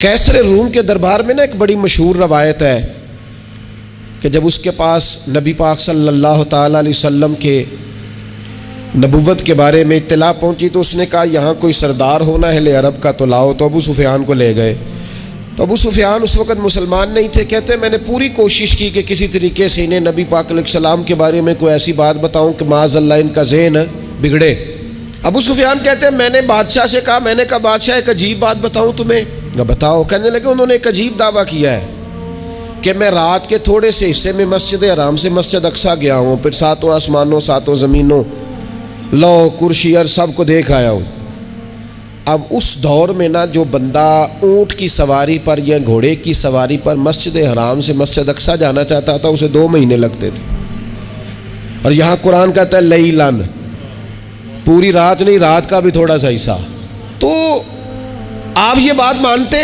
قیصر روم کے دربار میں ایک بڑی مشہور روایت ہے کہ جب اس کے پاس نبی پاک صلی اللہ تعالیٰ علیہ وسلم کے نبوت کے بارے میں اطلاع پہنچی تو اس نے کہا یہاں کوئی سردار ہونا ہے عرب کا تو لاؤ، تو ابو سفیان کو لے گئے۔ تو ابو سفیان اس وقت مسلمان نہیں تھے، کہتے میں نے پوری کوشش کی کہ کسی طریقے سے انہیں نبی پاک علیہ السلام کے بارے میں کوئی ایسی بات بتاؤں کہ معاذ اللہ ان کا ذہن بگڑے۔ ابو سفیان کہتے ہیں میں نے بادشاہ سے کہا، میں نے کہا بادشاہ ایک عجیب بات بتاؤں تمہیں؟ بتاؤ۔ کہنے لگے انہوں نے ایک عجیب دعویٰ کیا ہے کہ میں رات کے تھوڑے سے حصے میں مسجد حرام سے مسجد اقصیٰ گیا ہوں، پھر ساتوں آسمانوں ساتوں زمینوں لو کرسی اور سب کو دیکھ آیا ہوں۔ اب اس دور میں جو بندہ اونٹ کی سواری پر یا گھوڑے کی سواری پر مسجد حرام سے مسجد اقصیٰ جانا چاہتا تھا اسے 2 مہینے لگتے تھے، اور یہاں قرآن کہتا ہے لیلن، پوری رات نہیں، رات کا بھی تھوڑا سا حصہ۔ تو آپ یہ بات مانتے؟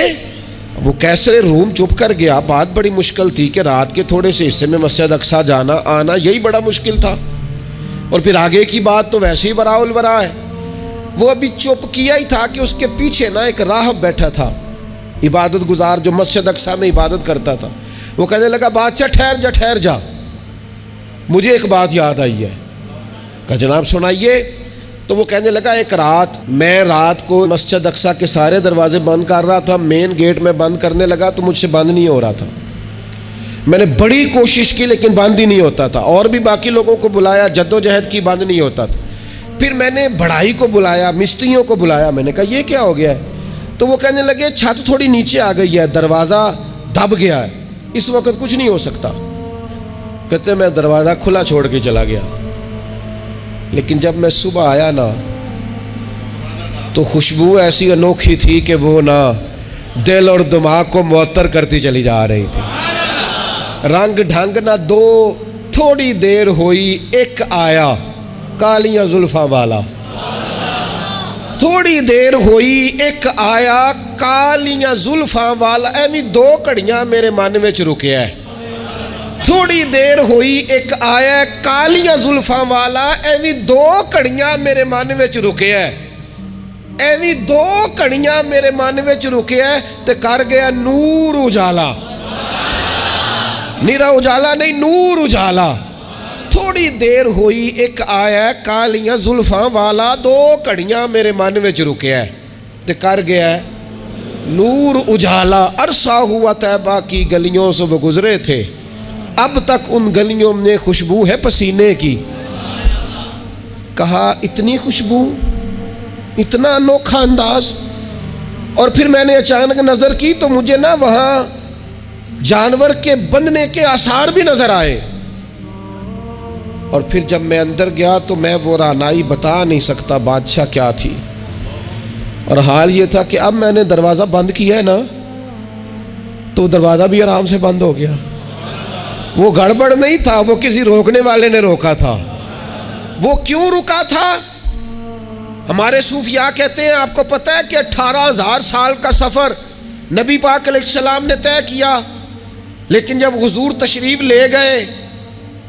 وہ قیصر روم چپ کر گیا۔ بات بڑی مشکل تھی کہ رات کے تھوڑے سے حصے میں مسجد اقصیٰ جانا آنا یہی بڑا مشکل تھا، اور پھر آگے کی بات تو ویسے ہی وراء الورا ہے۔ وہ ابھی چپ کیا ہی تھا کہ اس کے پیچھے ایک راہب بیٹھا تھا، عبادت گزار جو مسجد اقصیٰ میں عبادت کرتا تھا۔ وہ کہنے لگا بادشاہ ٹھہر جا، مجھے ایک بات یاد آئی ہے۔ کہا جناب سنائیے۔ تو وہ کہنے لگا ایک رات میں رات کو مسجد اقصیٰ کے سارے دروازے بند کر رہا تھا، مین گیٹ میں بند کرنے لگا تو مجھ سے بند نہیں ہو رہا تھا۔ میں نے بڑی کوشش کی لیکن بند ہی نہیں ہوتا تھا، اور بھی باقی لوگوں کو بلایا، جدوجہد کی، بند نہیں ہوتا تھا۔ پھر میں نے بڑھائی کو بلایا، مستریوں کو بلایا، میں نے کہا یہ کیا ہو گیا ہے؟ تو وہ کہنے لگے چھت تھوڑی نیچے آ گئی ہے، دروازہ دب گیا ہے، اس وقت کچھ نہیں ہو سکتا۔ کہتے میں دروازہ کھلا چھوڑ کے چلا گیا، لیکن جب میں صبح آیا تو خوشبو ایسی انوکھی تھی کہ وہ دل اور دماغ کو معطر کرتی چلی جا رہی تھی۔ رنگ ڈھنگ دو، تھوڑی دیر ہوئی ایک آیا کالیاں زلفاں والا، تھوڑی دیر ہوئی ایک آیا کالیاں زلفاں والا، ایویں 2 گھڑیاں میرے من وچ رکیا ہے۔ تھوڑی دیر ہوئی ایک آیا کالیاں زلفاں والا، ایویں 2 گھڑیاں میرے من وچ رکیا ہے، ایویں 2 گھڑیاں میرے من وچ رکیا ہے تے کر گیا نور اجالا، نیرا اجالا نہیں، نور اجالا۔ تھوڑی دیر ہوئی ایک آیا کالیاں زلفاں والا، 2 گھڑیاں میرے من وچ رکیا ہے تے کر گیا نور اجالا۔ عرصہ ہوا طیبہ کی گلیوں سے وہ گزرے تھے، اب تک ان گلیوں میں خوشبو ہے پسینے کی۔ کہا اتنی خوشبو، اتنا انوکھا انداز۔ اور پھر میں نے اچانک نظر کی تو مجھے وہاں جانور کے بندنے کے آثار بھی نظر آئے، اور پھر جب میں اندر گیا تو میں وہ رہنائی بتا نہیں سکتا بادشاہ کیا تھی، اور حال یہ تھا کہ اب میں نے دروازہ بند کیا ہے تو دروازہ بھی آرام سے بند ہو گیا۔ وہ گڑبڑ نہیں تھا، وہ کسی روکنے والے نے روکا تھا۔ وہ کیوں رکا تھا؟ ہمارے صوفیاء کہتے ہیں آپ کو پتہ ہے کہ 18,000 سال کا سفر نبی پاک علیہ السلام نے طے کیا، لیکن جب حضور تشریف لے گئے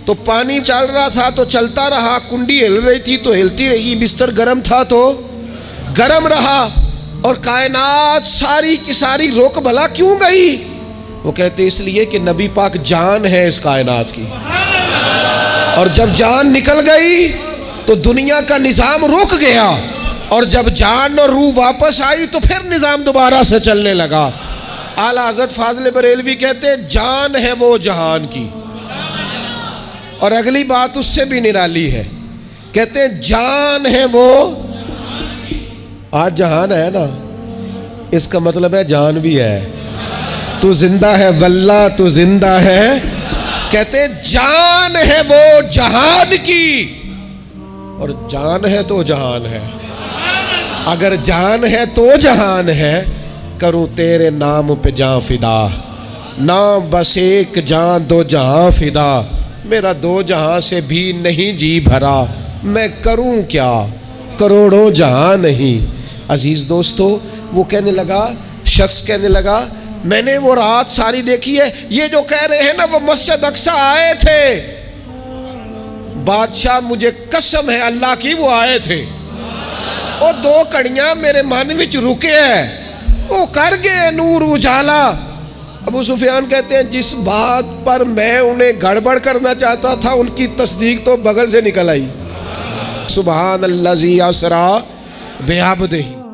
تو پانی چل رہا تھا تو چلتا رہا، کنڈی ہل رہی تھی تو ہلتی رہی، بستر گرم تھا تو گرم رہا، اور کائنات ساری کی ساری رک بھلا کیوں گئی؟ وہ کہتے اس لیے کہ نبی پاک جان ہے اس کائنات کی، اور جب جان نکل گئی تو دنیا کا نظام رک گیا، اور جب جان اور روح واپس آئی تو پھر نظام دوبارہ سے چلنے لگا۔ اعلیٰ حضرت فاضل بریلوی کہتے ہیں جان ہے وہ جہان کی، اور اگلی بات اس سے بھی نرالی ہے، کہتے ہیں جان ہے وہ، آج جہان ہے اس کا مطلب ہے جان بھی ہے، تو زندہ ہے واللہ تو زندہ ہے۔ کہتے ہیں جان ہے وہ جہان کی، اور جان ہے تو جہان ہے، اگر جان ہے تو جہان ہے، کروں تیرے نام پہ جان فدا، نام بس ایک جان 2 جہاں فدا، میرا 2 جہاں سے بھی نہیں جی بھرا، میں کروں کیا کروڑوں جہاں نہیں۔ عزیز دوستو، وہ کہنے لگا، شخص کہنے لگا میں نے وہ رات ساری دیکھی ہے، یہ جو کہہ رہے ہیں وہ مسجد اقصیٰ آئے تھے، بادشاہ مجھے قسم ہے اللہ کی وہ آئے تھے، وہ 2 گھڑیاں میرے من وچ رکے ہیں، وہ کر گئے نور اجالا۔ ابو سفیان کہتے ہیں جس بات پر میں انہیں گڑبڑ کرنا چاہتا تھا ان کی تصدیق تو بغل سے نکل آئی۔ سبحان الذی اسریٰ بعبدہ۔